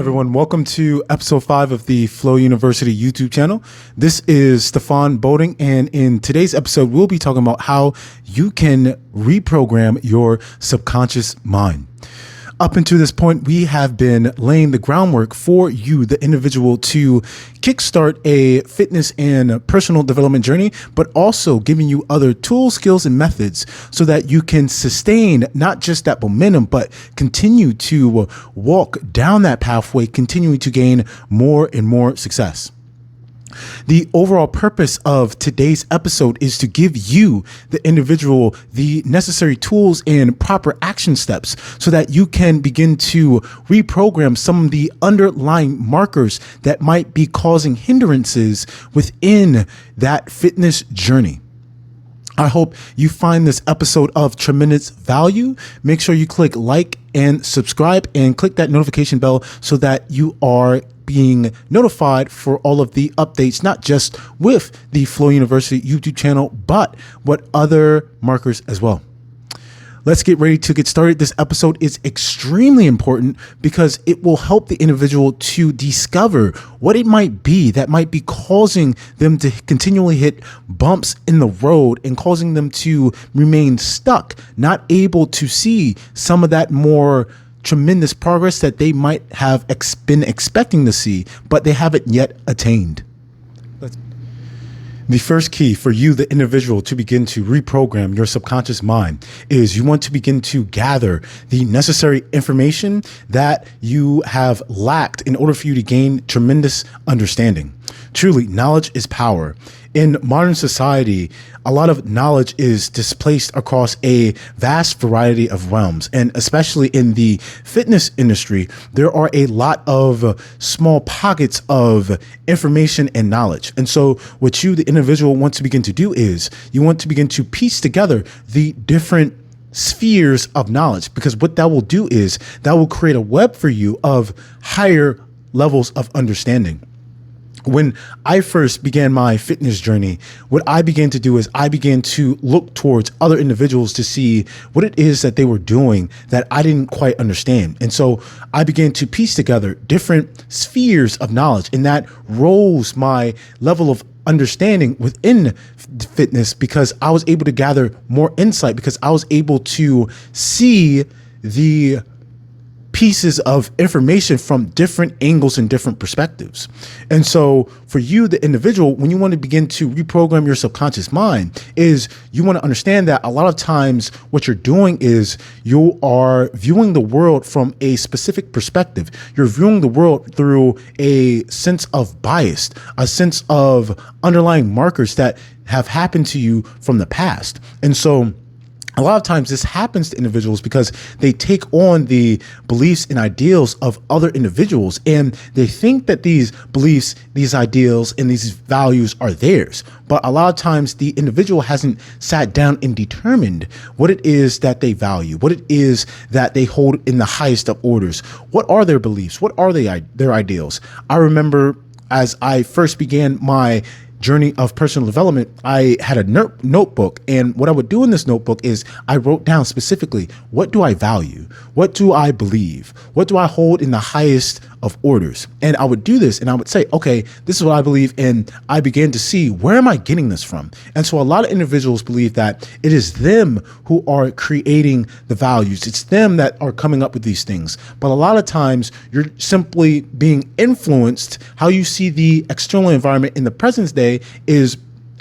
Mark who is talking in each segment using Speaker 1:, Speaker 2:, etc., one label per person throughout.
Speaker 1: everyone. Welcome to episode 5 of the Flow University YouTube channel. This is Stefan Bolding, and in today's episode, we'll be talking about how you can reprogram your subconscious mind. Up until this point, we have been laying the groundwork for you, the individual, to kickstart a fitness and personal development journey, but also giving you other tools, skills, and methods so that you can sustain not just that momentum, but continue to walk down that pathway, continuing to gain more and more success. The overall purpose of today's episode is to give you, the individual, the necessary tools and proper action steps so that you can begin to reprogram some of the underlying markers that might be causing hindrances within that fitness journey. I hope you find this episode of tremendous value. Make sure you click like and subscribe and click that notification bell so that you are being notified for all of the updates, not just with the Flow University YouTube channel, but what other markers as well. Let's get ready to get started. This episode is extremely important because it will help the individual to discover what it might be that might be causing them to continually hit bumps in the road and causing them to remain stuck, not able to see some of that more tremendous progress that they might have been expecting to see, but they haven't yet attained. The first key for you, the individual, to begin to reprogram your subconscious mind is you want to begin to gather the necessary information that you have lacked in order for you to gain tremendous understanding. Truly, knowledge is power. In modern society, a lot of knowledge is displaced across a vast variety of realms. And especially in the fitness industry, there are a lot of small pockets of information and knowledge. And so what you, the individual, want to begin to do is you want to begin to piece together the different spheres of knowledge, because what that will do is that will create a web for you of higher levels of understanding. When I first began my fitness journey, what I began to do is I began to look towards other individuals to see what it is that they were doing that I didn't quite understand. And so I began to piece together different spheres of knowledge, and that rose my level of understanding within fitness because I was able to gather more insight, because I was able to see the pieces of information from different angles and different perspectives. And so for you, the individual, when you want to begin to reprogram your subconscious mind, is you want to understand that a lot of times what you're doing is you are viewing the world from a specific perspective. You're viewing the world through a sense of bias, a sense of underlying markers that have happened to you from the past. And so a lot of times this happens to individuals because they take on the beliefs and ideals of other individuals, and they think that these beliefs, these ideals, and these values are theirs. But a lot of times the individual hasn't sat down and determined what it is that they value, what it is that they hold in the highest of orders. What are their beliefs? What are their ideals? I remember as I first began my journey of personal development, I had a notebook, and what I would do in this notebook is I wrote down specifically, what do I value? What do I believe? What do I hold in the highest of orders? And I would do this and I would say, okay, this is what I believe. And I began to see, where am I getting this from? And so a lot of individuals believe that it is them who are creating the values. It's them that are coming up with these things. But a lot of times you're simply being influenced. How you see the external environment in the present day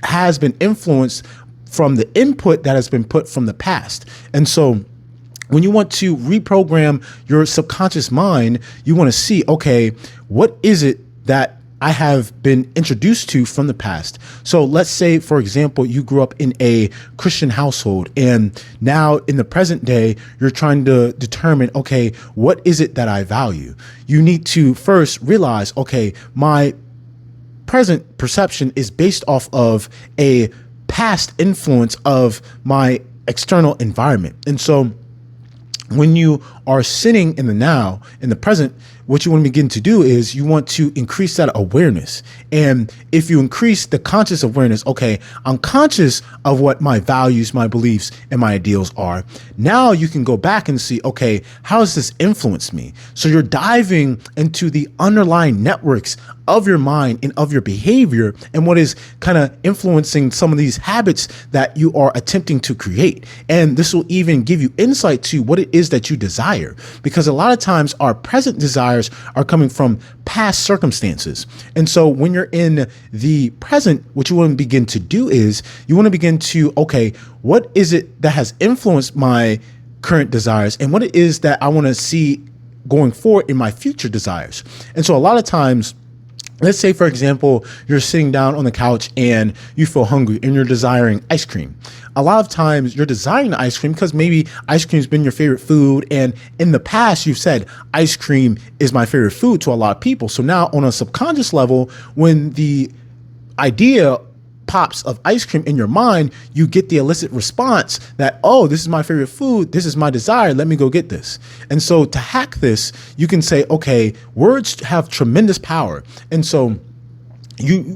Speaker 1: has been influenced from the input that has been put from the past. And so when you want to reprogram your subconscious mind, you want to see, okay, what is it that I have been introduced to from the past? So let's say, for example, you grew up in a Christian household, and now in the present day, you're trying to determine, okay, what is it that I value? You need to first realize, okay, my present perception is based off of a past influence of my external environment. And so when you are sitting in the now, in the present, what you want to begin to do is you want to increase that awareness. And if you increase the conscious awareness, okay, I'm conscious of what my values, my beliefs, and my ideals are. Now you can go back and see, okay, how has this influenced me? So you're diving into the underlying networks of your mind and of your behavior and what is kind of influencing some of these habits that you are attempting to create. And this will even give you insight to what it is that you desire, because a lot of times our present desires are coming from past circumstances. And so when you're in the present, what you want to begin to do is you want to begin to, okay, what is it that has influenced my current desires and what it is that I want to see going forward in my future desires. And so a lot of times, let's say, for example, you're sitting down on the couch and you feel hungry and you're desiring ice cream. A lot of times you're desiring the ice cream because maybe ice cream has been your favorite food. And in the past, you've said ice cream is my favorite food to a lot of people. So now on a subconscious level, when the idea pops of ice cream in your mind, you get the illicit response that, oh, this is my favorite food. This is my desire. Let me go get this. And so to hack this, you can say, okay, words have tremendous power. And so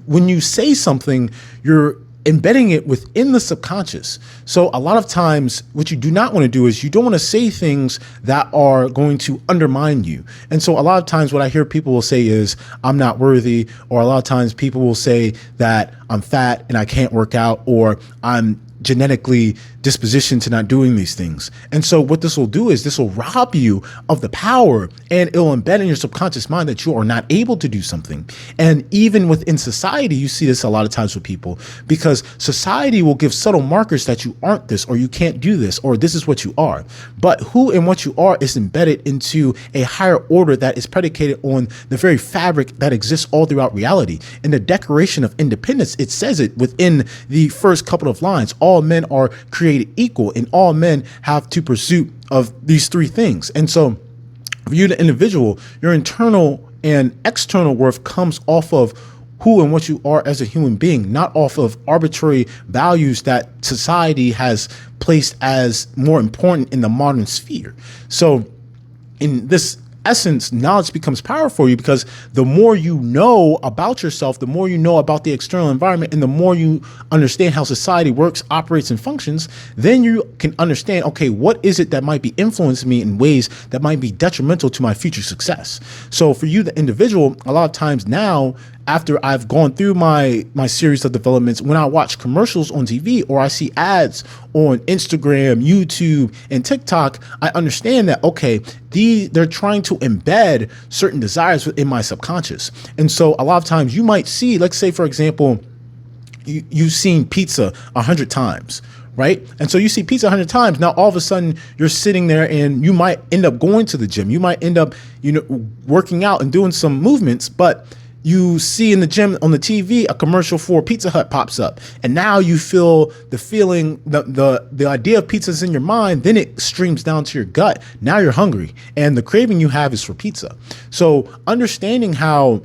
Speaker 1: when you say something, you're embedding it within the subconscious. So a lot of times what you do not want to do is you don't want to say things that are going to undermine you. And so a lot of times what I hear people will say is, I'm not worthy, or a lot of times people will say that I'm fat and I can't work out, or I'm genetically disposition to not doing these things. And so what this will do is this will rob you of the power, and it'll embed in your subconscious mind that you are not able to do something. And even within society, you see this a lot of times with people, because society will give subtle markers that you aren't this, or you can't do this, or this is what you are. But who and what you are is embedded into a higher order that is predicated on the very fabric that exists all throughout reality. In the Declaration of Independence, it says it within the first couple of lines: all men are created equal, and all men have to pursue of these three things. And so for you, the individual, your internal and external worth comes off of who and what you are as a human being, not off of arbitrary values that society has placed as more important in the modern sphere. So in this essence, knowledge becomes power for you, because the more you know about yourself, the more you know about the external environment, and the more you understand how society works, operates, and functions, then you can understand, okay, what is it that might be influencing me in ways that might be detrimental to my future success? So for you, the individual, a lot of times now, after I've gone through my series of developments, when I watch commercials on TV or I see ads on Instagram, YouTube, and TikTok, I understand that, okay, they're trying to embed certain desires within my subconscious. And so a lot of times you might see, let's say, for example, you've seen pizza 100 times. Right? And so you see pizza 100 times. Now, all of a sudden you're sitting there and you might end up going to the gym. You might end up, working out and doing some movements, but you see in the gym on the TV, a commercial for Pizza Hut pops up. And now you feel the feeling, the idea of pizza is in your mind, then it streams down to your gut. Now you're hungry and the craving you have is for pizza. So understanding how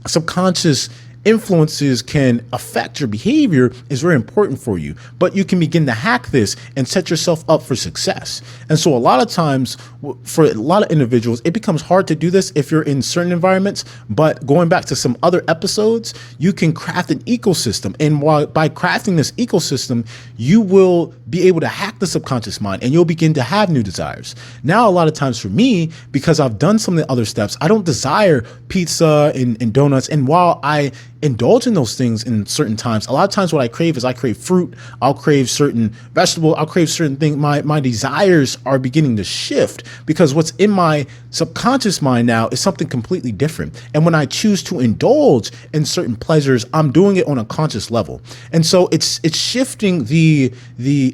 Speaker 1: subconscious influences can affect your behavior is very important for you, but you can begin to hack this and set yourself up for success. And so a lot of times for a lot of individuals, it becomes hard to do this if you're in certain environments, but going back to some other episodes, you can craft an ecosystem. And by crafting this ecosystem, you will be able to hack the subconscious mind and you'll begin to have new desires. Now, a lot of times for me, because I've done some of the other steps, I don't desire pizza and donuts. And while I indulge in those things in certain times, a lot of times what I crave is I crave fruit, I'll crave certain vegetable, I'll crave certain things. My desires are beginning to shift because what's in my subconscious mind now is something completely different. And when I choose to indulge in certain pleasures, I'm doing it on a conscious level. And so it's shifting the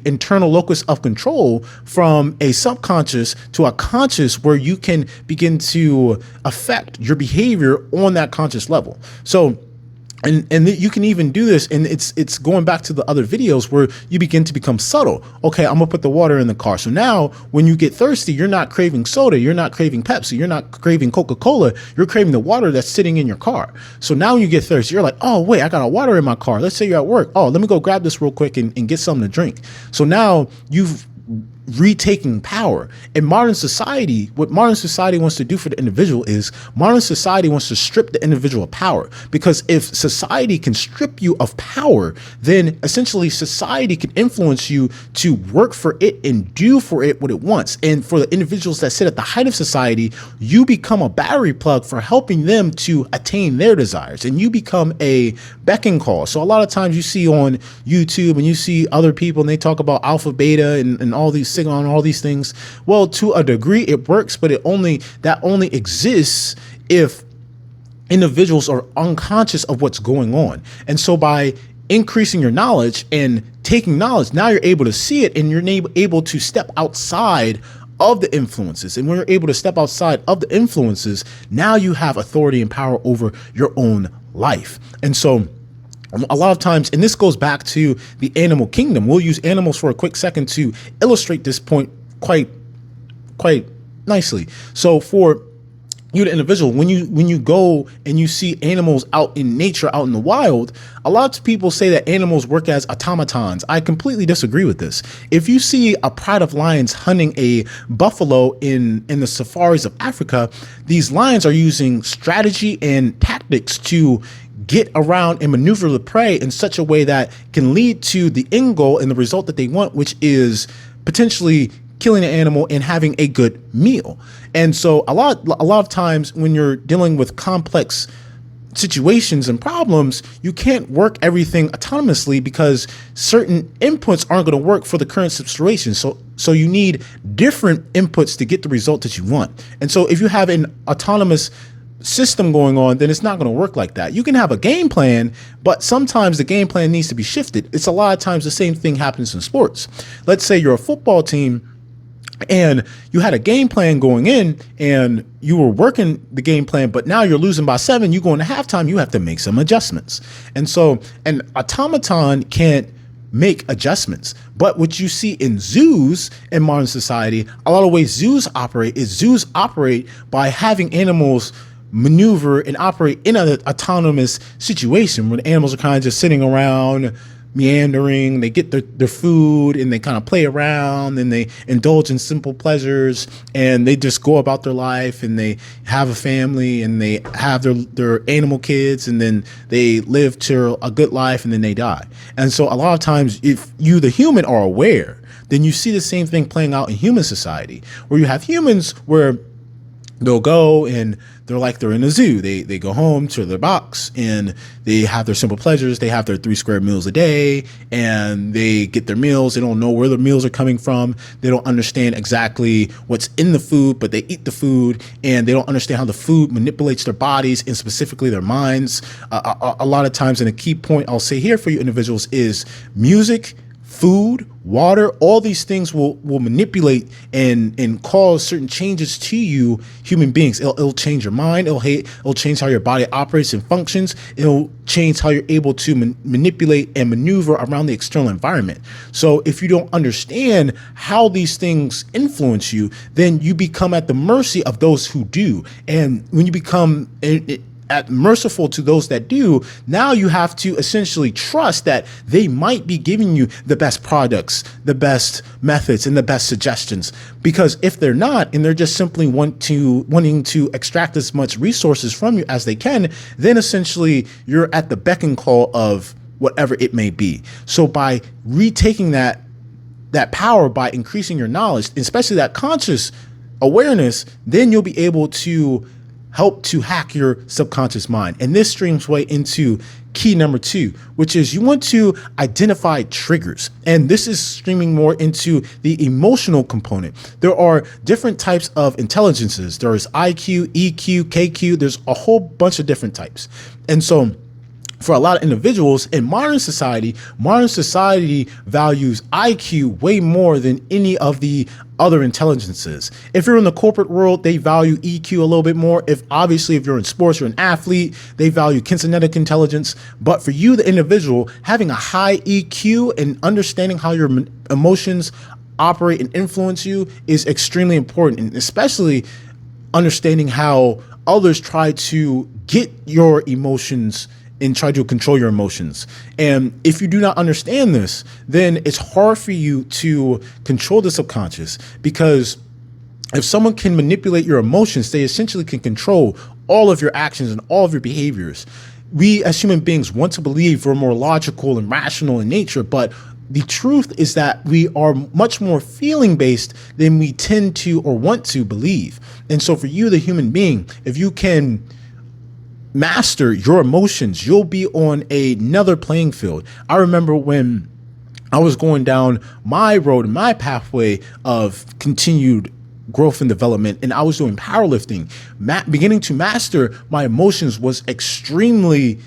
Speaker 1: internal locus of control from a subconscious to a conscious, where you can begin to affect your behavior on that conscious level. So And you can even do this, and it's going back to the other videos where you begin to become subtle. Okay, I'm gonna put the water in the car. So now when you get thirsty, you're not craving soda, you're not craving Pepsi, you're not craving Coca-Cola, you're craving the water that's sitting in your car. So now when you get thirsty, you're like, oh wait, I got a water in my car. Let's say you're at work. Oh, let me go grab this real quick and get something to drink. So now you've retaking power. In modern society, what modern society wants to do for the individual is modern society wants to strip the individual of power. Because if society can strip you of power, then essentially society can influence you to work for it and do for it what it wants. And for the individuals that sit at the height of society, you become a battery plug for helping them to attain their desires, and you become a beckon call. So a lot of times you see on YouTube and you see other people and they talk about alpha, beta, and all these on all these things. Well, to a degree it works, but that only exists if individuals are unconscious of what's going on. And so by increasing your knowledge and taking knowledge, now you're able to see it, and you're able to step outside of the influences. And when you're able to step outside of the influences, now you have authority and power over your own life. And so a lot of times, and this goes back to the animal kingdom, we'll use animals for a quick second to illustrate this point quite nicely. So for you, the individual, when you go and you see animals out in nature, out in the wild, a lot of people say that animals work as automatons. I completely disagree with this. If you see a pride of lions hunting a buffalo in the safaris of Africa, these lions are using strategy and tactics to get around and maneuver the prey in such a way that can lead to the end goal and the result that they want, which is potentially killing an animal and having a good meal. And so a lot of times when you're dealing with complex situations and problems, you can't work everything autonomously because certain inputs aren't going to work for the current situation. So you need different inputs to get the result that you want. And so if you have an autonomous system going on, then it's not going to work like that. You can have a game plan, but sometimes the game plan needs to be shifted. It's a lot of times the same thing happens in sports. Let's say you're a football team and you had a game plan going in and you were working the game plan, but now you're losing by 7, you go into halftime, you have to make some adjustments. And so an automaton can't make adjustments. But what you see in zoos in modern society, a lot of ways zoos operate by having animals maneuver and operate in an autonomous situation where the animals are kind of just sitting around meandering. They get their food and they kind of play around and they indulge in simple pleasures and they just go about their life and they have a family and they have their animal kids and then they live to a good life and then they die. And so a lot of times if you, the human, are aware, then you see the same thing playing out in human society where you have humans where they'll go and they're in a zoo. They go home to their box and they have their simple pleasures. They have their 3 square meals a day and they get their meals. They don't know where the meals are coming from. They don't understand exactly what's in the food, but they eat the food and they don't understand how the food manipulates their bodies and specifically their minds. A lot of times, and a key point I'll say here for you individuals is music, food, water, all these things will manipulate and cause certain changes to you, human beings. It'll change your mind. It'll change how your body operates and functions. It'll change how you're able to manipulate and maneuver around the external environment. So if you don't understand how these things influence you, then you become at the mercy of those who do. And when you become merciful to those that do, now you have to essentially trust that they might be giving you the best products, the best methods, and the best suggestions. Because if they're not, and they're just simply wanting to extract as much resources from you as they can, then essentially you're at the beck and call of whatever it may be. So by retaking that power, by increasing your knowledge, especially that conscious awareness, then you'll be able to help to hack your subconscious mind. And this streams way into key number 2, which is you want to identify triggers. And this is streaming more into the emotional component. There are different types of intelligences. There is IQ, EQ, KQ. There's a whole bunch of different types. And so for a lot of individuals in modern society values IQ way more than any of the other intelligences. If you're in the corporate world, they value EQ a little bit more. If you're in sports, you're an athlete, they value kinetic intelligence. But for you, the individual, having a high EQ and understanding how your emotions operate and influence you is extremely important, and especially understanding how others try to get your emotions and try to control your emotions. And if you do not understand this, then it's hard for you to control the subconscious, because if someone can manipulate your emotions, they essentially can control all of your actions and all of your behaviors. We as human beings want to believe we're more logical and rational in nature, but the truth is that we are much more feeling based than we tend to or want to believe. And so for you, the human being, if you can master your emotions, you'll be on another playing field. I remember when I was going down my road, my pathway of continued growth and development, and I was doing powerlifting, beginning to master my emotions was extremely,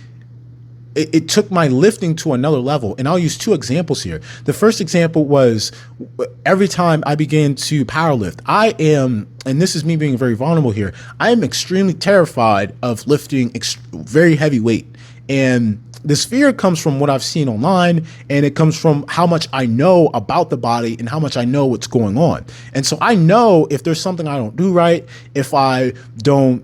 Speaker 1: it took my lifting to another level. And I'll use two examples here. The first example was every time I began to powerlift, I am, and this is me being very vulnerable here, I am extremely terrified of lifting very heavy weight. And this fear comes from what I've seen online, and it comes from how much I know about the body and how much I know what's going on. And so I know if there's something I don't do right, if I don't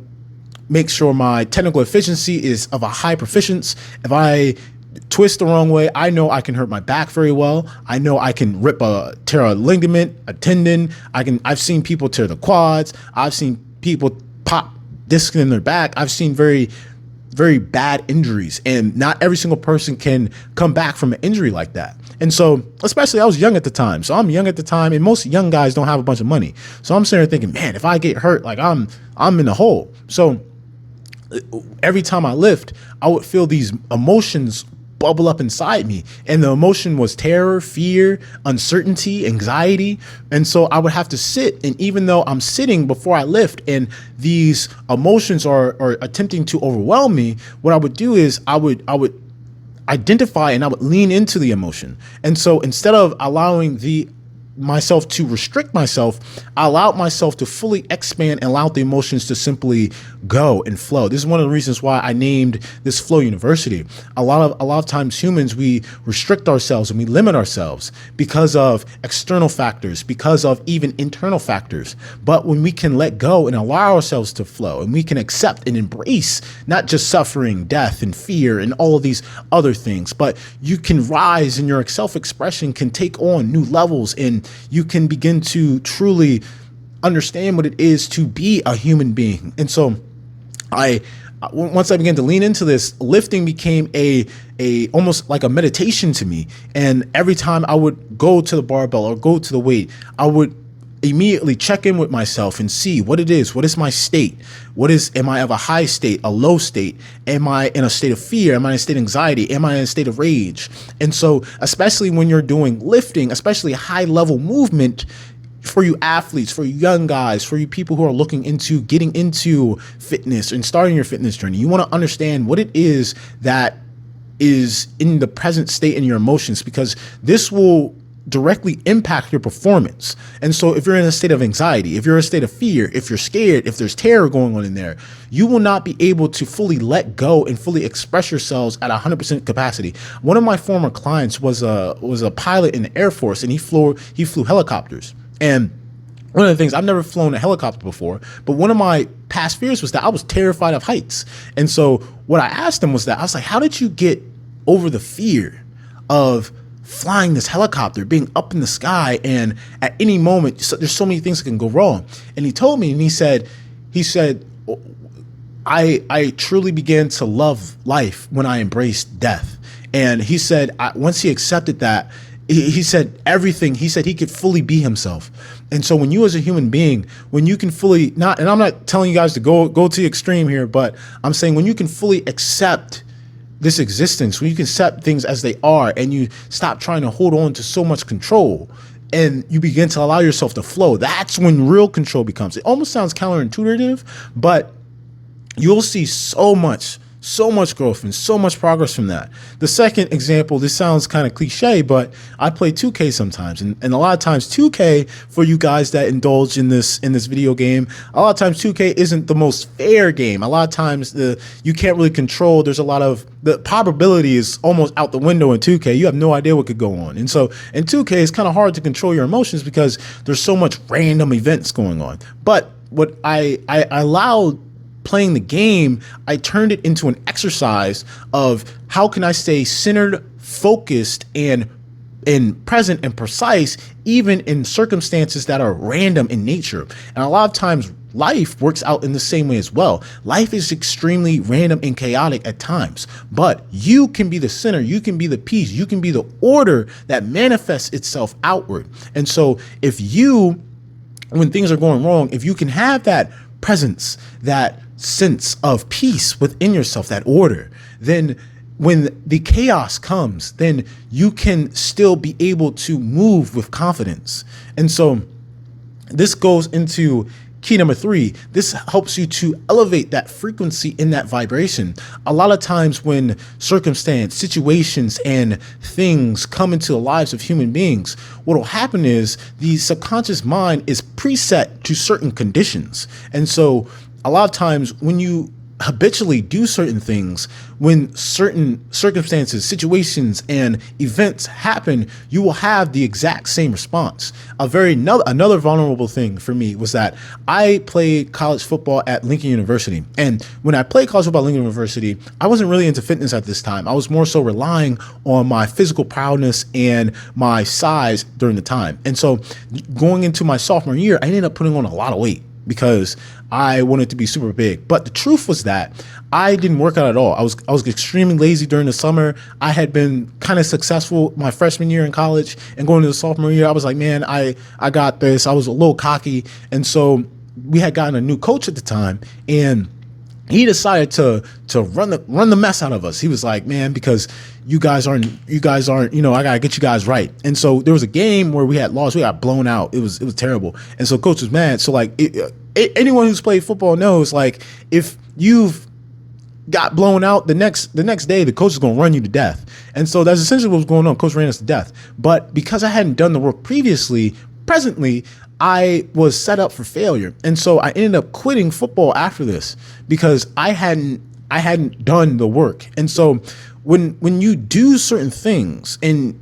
Speaker 1: make sure my technical efficiency is of a high proficiency, if I twist the wrong way, I know I can hurt my back very well. I know I can tear a ligament, a tendon. I've seen people tear the quads. I've seen people pop discs in their back. I've seen very bad injuries, and not every single person can come back from an injury like that. And so, especially I was young at the time. So I'm young at the time, and most young guys don't have a bunch of money. So I'm sitting there thinking, man, if I get hurt, like I'm in the hole. So every time I lift, I would feel these emotions bubble up inside me. And the emotion was terror, fear, uncertainty, anxiety. And so I would have to sit. And even though I'm sitting before I lift and these emotions are attempting to overwhelm me, what I would do is I would identify and I would lean into the emotion. And so instead of allowing myself to restrict myself, I allowed myself to fully expand and allow the emotions to simply go and flow. This is one of the reasons why I named this Flow University. A lot of times humans, we restrict ourselves and we limit ourselves because of external factors, because of even internal factors. But when we can let go and allow ourselves to flow, and we can accept and embrace not just suffering, death, and fear, and all of these other things, but you can rise and your self-expression can take on new levels, and you can begin to truly understand what it is to be a human being. And so once I began to lean into this, lifting became a almost like a meditation to me. And every time I would go to the barbell or go to the weight, I would immediately check in with myself and see what it is. What is my state? Am I of a high state, a low state? Am I in a state of fear? Am I in a state of anxiety? Am I in a state of rage? And so, especially when you're doing lifting, especially high level movement, for you athletes, for you young guys, for you people who are looking into getting into fitness and starting your fitness journey, you want to understand what it is that is in the present state in your emotions, because this will directly impact your performance. And so if you're in a state of anxiety, if you're in a state of fear, if you're scared, if there's terror going on in there, you will not be able to fully let go and fully express yourselves at 100% capacity. One of my former clients was a pilot in the Air Force, and he flew helicopters. And one of the things, I've never flown a helicopter before, but one of my past fears was that I was terrified of heights. And so what I asked him was that, I was like, how did you get over the fear of flying this helicopter, being up in the sky, and at any moment, there's so many things that can go wrong? And he told me, and he said, I truly began to love life when I embraced death. And he said, once he accepted that, he said everything, he said he could fully be himself. And so when you as a human being, when you can fully, and I'm not telling you guys to go to the extreme here, but I'm saying when you can fully accept this existence, when you can accept things as they are, and you stop trying to hold on to so much control, and you begin to allow yourself to flow, that's when real control becomes. It almost sounds counterintuitive, but you'll see so much growth and so much progress from that. The second example, this sounds kind of cliche, but I play 2K sometimes. And a lot of times 2K, for you guys that indulge in this video game, a lot of times 2K isn't the most fair game. A lot of times you can't really control. There's a lot of, the probability is almost out the window in 2K. You have no idea what could go on. And so in 2K, it's kind of hard to control your emotions because there's so much random events going on. But what I allowed playing the game, I turned it into an exercise of how can I stay centered, focused, and present and precise, even in circumstances that are random in nature. And a lot of times life works out in the same way as well. Life is extremely random and chaotic at times, but you can be the center, you can be the peace, you can be the order that manifests itself outward. And so if you, when things are going wrong, if you can have that presence, that sense of peace within yourself, that order, then when the chaos comes, then you can still be able to move with confidence. And so this goes into key number 3. This helps you to elevate that frequency in that vibration. A lot of times when circumstance, situations, and things come into the lives of human beings, what will happen is the subconscious mind is preset to certain conditions. And so a lot of times when you habitually do certain things, when certain circumstances, situations, and events happen, you will have the exact same response. Another vulnerable thing for me was that I played college football at Lincoln University. And when I played college football at Lincoln University, I wasn't really into fitness at this time. I was more so relying on my physical prowess and my size during the time. And so going into my sophomore year, I ended up putting on a lot of weight because I wanted to be super big. But the truth was that I didn't work out at all. I was extremely lazy during the summer. I had been kind of successful my freshman year in college, and going into the sophomore year, I was like, man, I got this. I was a little cocky. And so we had gotten a new coach at the time, and he decided to run the mess out of us. He was like, man, because you guys aren't, I gotta get you guys right. And so there was a game where we had lost, we got blown out. It was terrible. And so coach was mad. So like anyone who's played football knows, like, if you've got blown out, the next day, the coach is going to run you to death. And so that's essentially what was going on. Coach ran us to death. But because I hadn't done the work presently, I was set up for failure. And so I ended up quitting football after this because I hadn't done the work. And so when you do certain things, and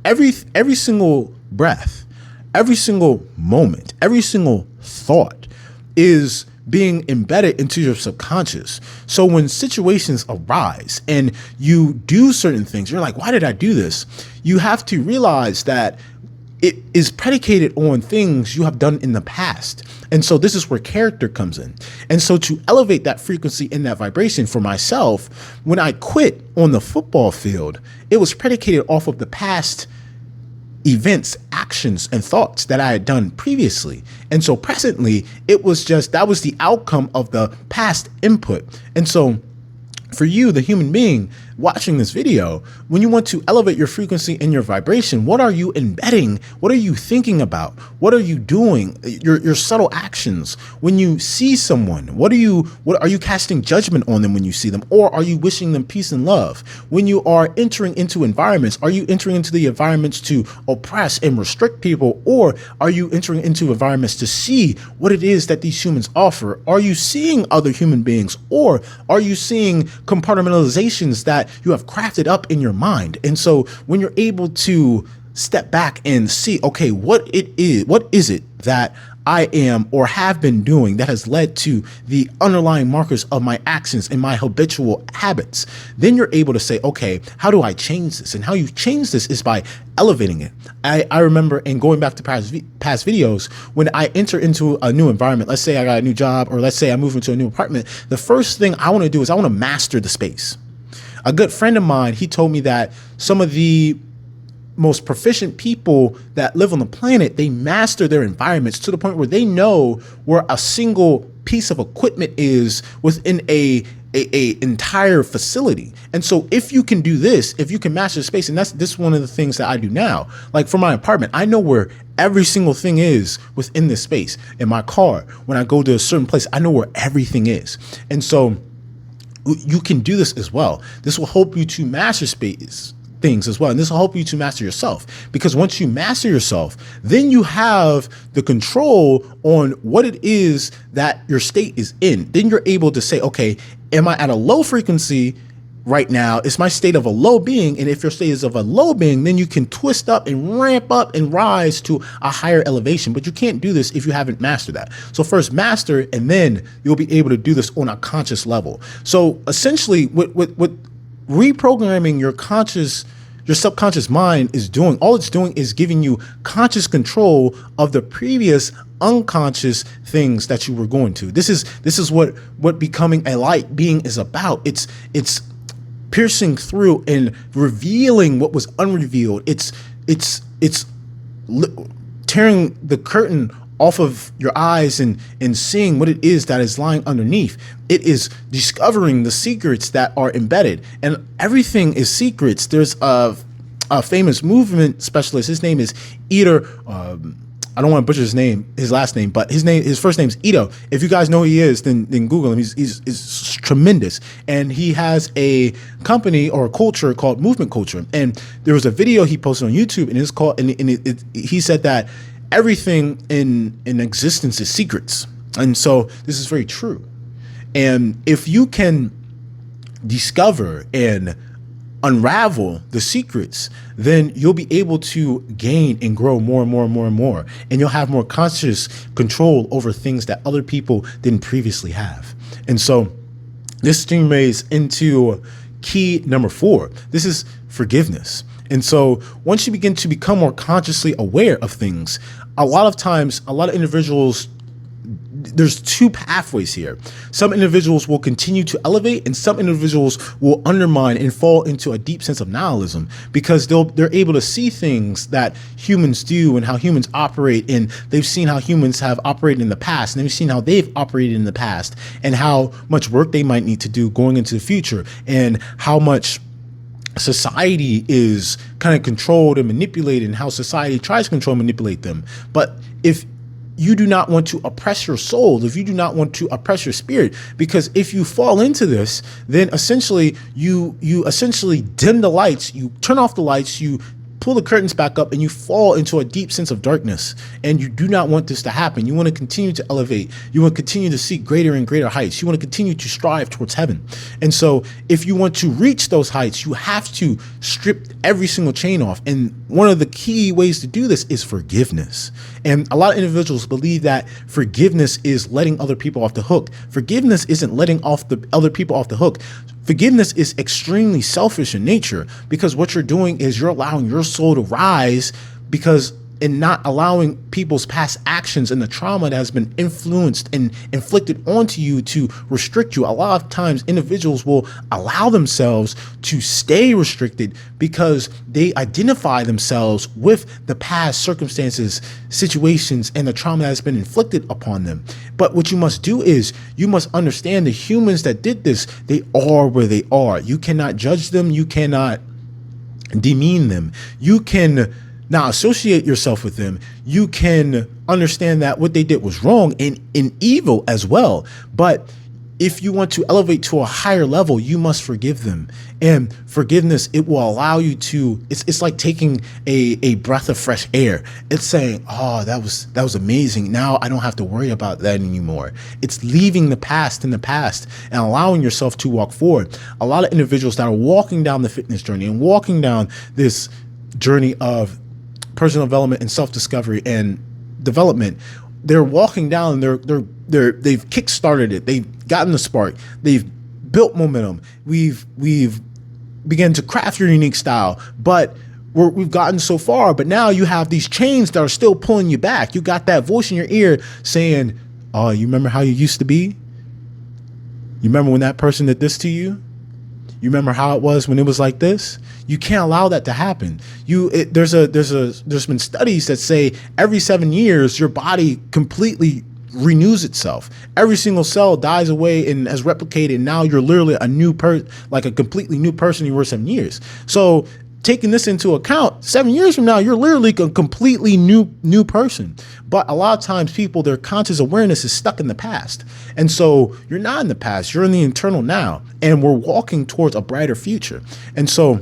Speaker 1: every single breath, every single moment, every single thought is being embedded into your subconscious. So when situations arise and you do certain things, you're like, why did I do this? You have to realize that it is predicated on things you have done in the past. And so this is where character comes in. And so to elevate that frequency and that vibration for myself, when I quit on the football field, it was predicated off of the past events, actions, and thoughts that I had done previously. And so presently, that was the outcome of the past input. And so for you, the human being watching this video, when you want to elevate your frequency and your vibration, what are you embedding? What are you thinking about? What are you doing? Your subtle actions. When you see someone, what are you casting judgment on them when you see them? Or are you wishing them peace and love? When you are entering into environments, are you entering into the environments to oppress and restrict people? Or are you entering into environments to see what it is that these humans offer? Are you seeing other human beings? Or are you seeing compartmentalizations that you have crafted up in your mind? And so when you're able to step back and see, okay, what is it that I am or have been doing that has led to the underlying markers of my actions and my habitual habits, then you're able to say, okay, how do I change this? And how you change this is by elevating it. I remember, and going back to past videos, when I enter into a new environment, let's say I got a new job, or let's say I move into a new apartment, the first thing I want to do is I want to master the space. A good friend of mine, he told me that some of the most proficient people that live on the planet, they master their environments to the point where they know where a single piece of equipment is within a entire facility. And so if you can do this, if you can master space, and this one of the things that I do now, like for my apartment, I know where every single thing is within this space. In my car, when I go to a certain place, I know where everything is. And so you can do this as well. This will help you to master space things as well. And this will help you to master yourself, because once you master yourself, then you have the control on what it is that your state is in. Then you're able to say, okay, am I at a low frequency right now. It's my state of a low being. And if your state is of a low being, then you can twist up and ramp up and rise to a higher elevation. But you can't do this if you haven't mastered that. So first master, and then you'll be able to do this on a conscious level. So essentially what reprogramming your subconscious mind is doing, all it's doing is giving you conscious control of the previous unconscious things that you were going to. This is what becoming a light being is about. It's piercing through and revealing what was unrevealed. It's tearing the curtain off of your eyes and seeing what it is that is lying underneath. It is discovering the secrets that are embedded, and everything is secrets. There's a famous movement specialist. His name is Ida. I don't want to butcher his last name, but his first name is Ito. If you guys know who he is, then Google him. He's tremendous, and he has a company or a culture called movement culture. And there was a video he posted on YouTube, and it's called. He said that everything in existence is secrets. And so this is very true. And if you can discover and unravel the secrets, then you'll be able to gain and grow more and more and more and more. And you'll have more conscious control over things that other people didn't previously have. And so this streams into key number 4. This is forgiveness. And so once you begin to become more consciously aware of things, a lot of times, a lot of individuals, there's 2 pathways here. Some individuals will continue to elevate, and some individuals will undermine and fall into a deep sense of nihilism, because they're able to see things that humans do and how humans operate, and they've seen how humans have operated in the past, and they've seen how they've operated in the past, and how much work they might need to do going into the future, and how much society is kind of controlled and manipulated, and how society tries to control and manipulate them. But if you do not want to oppress your soul, if you do not want to oppress your spirit, because if you fall into this, then essentially you essentially dim the lights, you turn off the lights, you pull the curtains back up, and you fall into a deep sense of darkness. And you do not want this to happen. You want to continue to elevate. You want to continue to seek greater and greater heights. You want to continue to strive towards heaven. And so if you want to reach those heights, you have to strip every single chain off. And one of the key ways to do this is forgiveness. And a lot of individuals believe that forgiveness is letting other people off the hook. Forgiveness isn't letting other people off the hook. Forgiveness is extremely selfish in nature, because what you're doing is you're allowing your soul to rise, because in not allowing people's past actions and the trauma that has been influenced and inflicted onto you to restrict you. A lot of times individuals will allow themselves to stay restricted because they identify themselves with the past circumstances, situations, and the trauma that has been inflicted upon them. But what you must do is you must understand the humans that did this, they are where they are. You cannot judge them. You cannot demean them. You can now associate yourself with them. You can understand that what they did was wrong and evil as well. But if you want to elevate to a higher level, you must forgive them. And forgiveness, it will allow you to, it's like taking a breath of fresh air. It's saying, oh, that was amazing. Now I don't have to worry about that anymore. It's leaving the past in the past and allowing yourself to walk forward. A lot of individuals that are walking down the fitness journey and walking down this journey of personal development and self-discovery and development, they're walking down, they've kickstarted it, they've gotten the spark, they've built momentum, we've begun to craft your unique style, but we've gotten so far, but now you have these chains that are still pulling you back. You got that voice in your ear saying, oh, you remember how you used to be? You remember when that person did this to you? You remember how it was when it was like this? You can't allow that to happen. There's been studies that say every 7 years, your body completely renews itself. Every single cell dies away and has replicated. And now you're literally a new like a completely new person you were 7 years. So taking this into account, 7 years from now, you're literally a completely new person. But a lot of times people, their conscious awareness is stuck in the past. And so you're not in the past, you're in the eternal now. And we're walking towards a brighter future. And so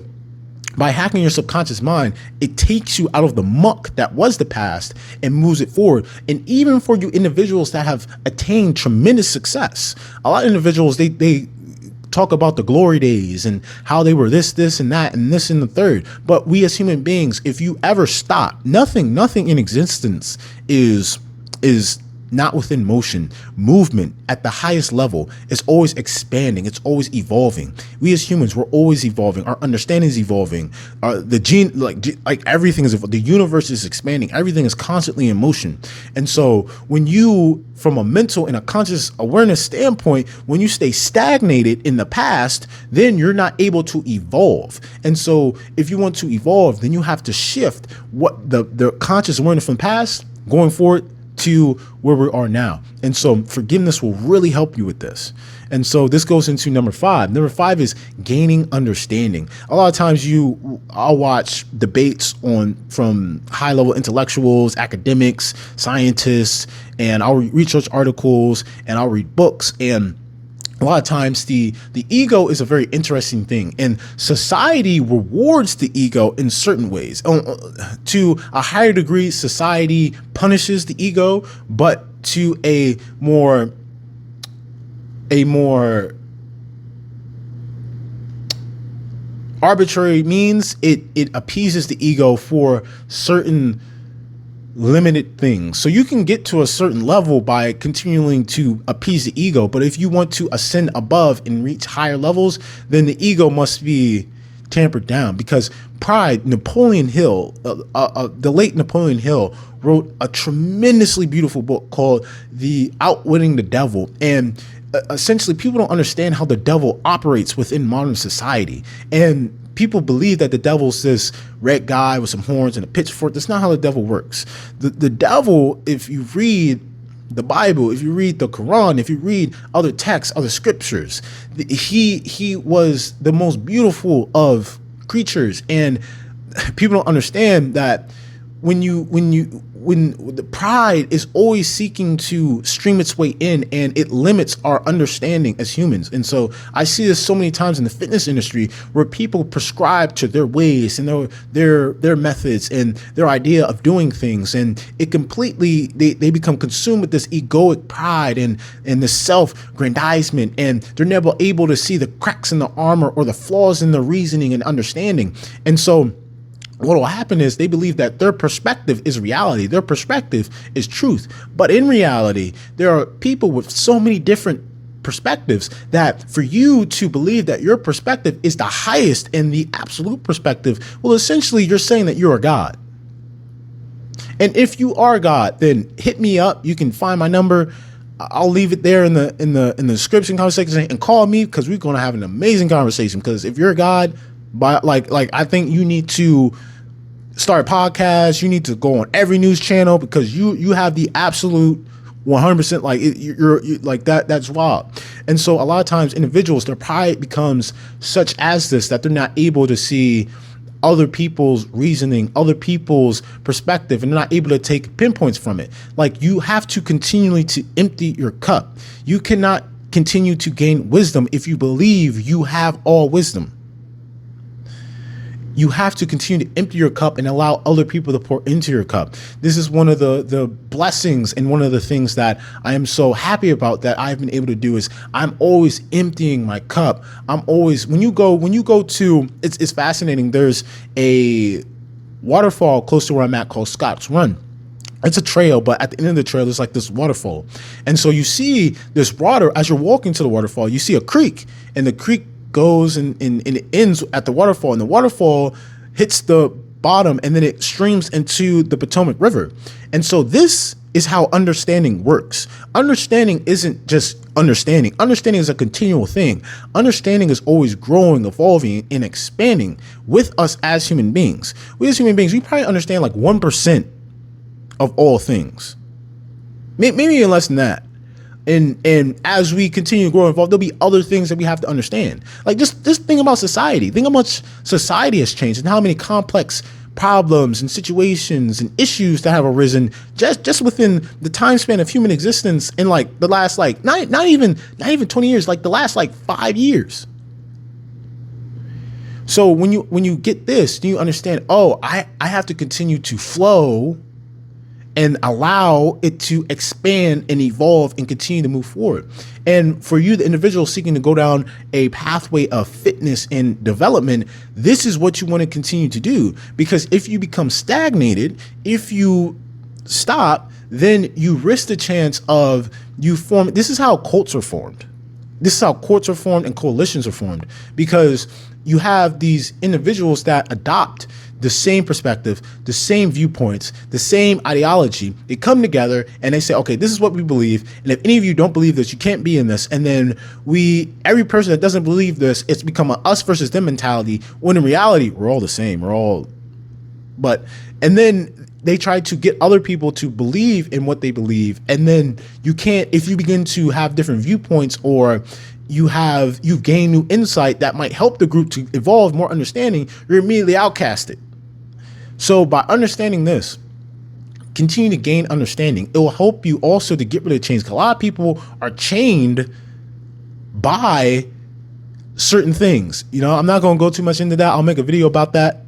Speaker 1: by hacking your subconscious mind, it takes you out of the muck that was the past and moves it forward. And even for you individuals that have attained tremendous success, a lot of individuals, they talk about the glory days and how they were this, and that, and this and the third. But we as human beings, if you ever stop, nothing in existence is not within motion. Movement at the highest level is always expanding. It's always evolving. We as humans, we're always evolving. Our understanding is evolving. Like everything is, the universe is expanding. Everything is constantly in motion. And so when you, from a mental and a conscious awareness standpoint, when you stay stagnated in the past, then you're not able to evolve. And so if you want to evolve, then you have to shift what the conscious awareness from the past going forward to where we are now. And so forgiveness will really help you with this. And so this goes into number 5. Number 5 is gaining understanding. A lot of times I'll watch debates from high level intellectuals, academics, scientists, and I'll read research articles and I'll read books. And a lot of times the ego is a very interesting thing, and society rewards the ego in certain ways. To a higher degree, society punishes the ego, but to a more arbitrary means, it appeases the ego for certain limited things. So you can get to a certain level by continuing to appease the ego. But if you want to ascend above and reach higher levels, then the ego must be tampered down, because pride, Napoleon Hill, the late Napoleon Hill wrote a tremendously beautiful book called The Outwitting the Devil. And essentially people don't understand how the devil operates within modern society. And people believe that the devil's this red guy with some horns and a pitchfork. That's not how the devil works. The devil, if you read the Bible, if you read the Quran, if you read other texts, other scriptures, he was the most beautiful of creatures. And people don't understand that when the pride is always seeking to stream its way in, and it limits our understanding as humans. And so I see this so many times in the fitness industry, where people prescribe to their ways and their methods and their idea of doing things, and it completely, they become consumed with this egoic pride and the self-grandizement, and they're never able to see the cracks in the armor or the flaws in the reasoning and understanding. And so what will happen is they believe that their perspective is reality. Their perspective is truth. But in reality, there are people with so many different perspectives that for you to believe that your perspective is the highest and the absolute perspective, well, essentially you're saying that you're a God. And if you are God, then hit me up. You can find my number. I'll leave it there in the description conversation, and call me, because we're going to have an amazing conversation. Because if you're a God, I think you need to start a podcast. You need to go on every news channel, because you have the absolute 100%. Like you're like that. That's wild. And so a lot of times individuals, their pride becomes such as this, that they're not able to see other people's reasoning, other people's perspective, and they're not able to take pinpoints from it. Like, you have to continually to empty your cup. You cannot continue to gain wisdom if you believe you have all wisdom. You have to continue to empty your cup and allow other people to pour into your cup. This is one of the blessings, and one of the things that I am so happy about that I've been able to do is I'm always emptying my cup. I'm always, when you go to, it's fascinating. There's a waterfall close to where I'm at called Scott's Run. It's a trail, but at the end of the trail, there's like this waterfall. And so you see this water, as you're walking to the waterfall, you see a creek, and the creek goes and it ends at the waterfall, and the waterfall hits the bottom, and then it streams into the Potomac River. And so this is how understanding works. Understanding isn't just understanding. Understanding is a continual thing. Understanding is always growing, evolving, and expanding with us as human beings. We as human beings, we probably understand like 1% of all things, maybe even less than that. And as we continue to grow and evolve, there'll be other things that we have to understand. Like, just think about society. Think how much society has changed, and how many complex problems and situations and issues that have arisen just within the time span of human existence in like the last, like, not even 20 years, like the last like 5 years. So when you get this, you understand, oh, I have to continue to flow and allow it to expand and evolve and continue to move forward. And for you, the individual seeking to go down a pathway of fitness and development, this is what you want to continue to do. Because if you become stagnated, if you stop, then you risk the chance of you form. This is how cults are formed. This is how courts are formed and coalitions are formed, because you have these individuals that adopt the same perspective, the same viewpoints, the same ideology. They come together and they say, okay, this is what we believe. And if any of you don't believe this, you can't be in this. And then every person that doesn't believe this, it's become a us versus them mentality, when in reality, we're all the same. And then they try to get other people to believe in what they believe. And then you can't, if you begin to have different viewpoints, or you've gained new insight that might help the group to evolve more understanding, you're immediately outcasted. So by understanding this, continue to gain understanding. It will help you also to get rid of chains. A lot of people are chained by certain things. I'm not going to go too much into that. I'll make a video about that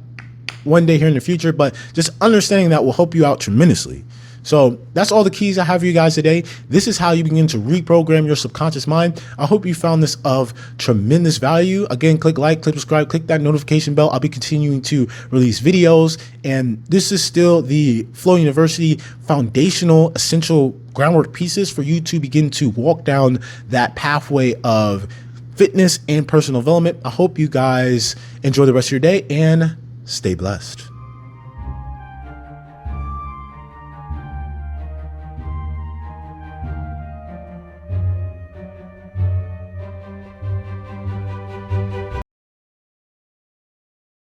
Speaker 1: one day here in the future, but just understanding that will help you out tremendously. So that's all the keys I have for you guys today. This is how you begin to reprogram your subconscious mind. I hope you found this of tremendous value. Again, click like, click subscribe, click that notification bell. I'll be continuing to release videos. And this is still the Flow University foundational, essential groundwork pieces for you to begin to walk down that pathway of fitness and personal development. I hope you guys enjoy the rest of your day and stay blessed.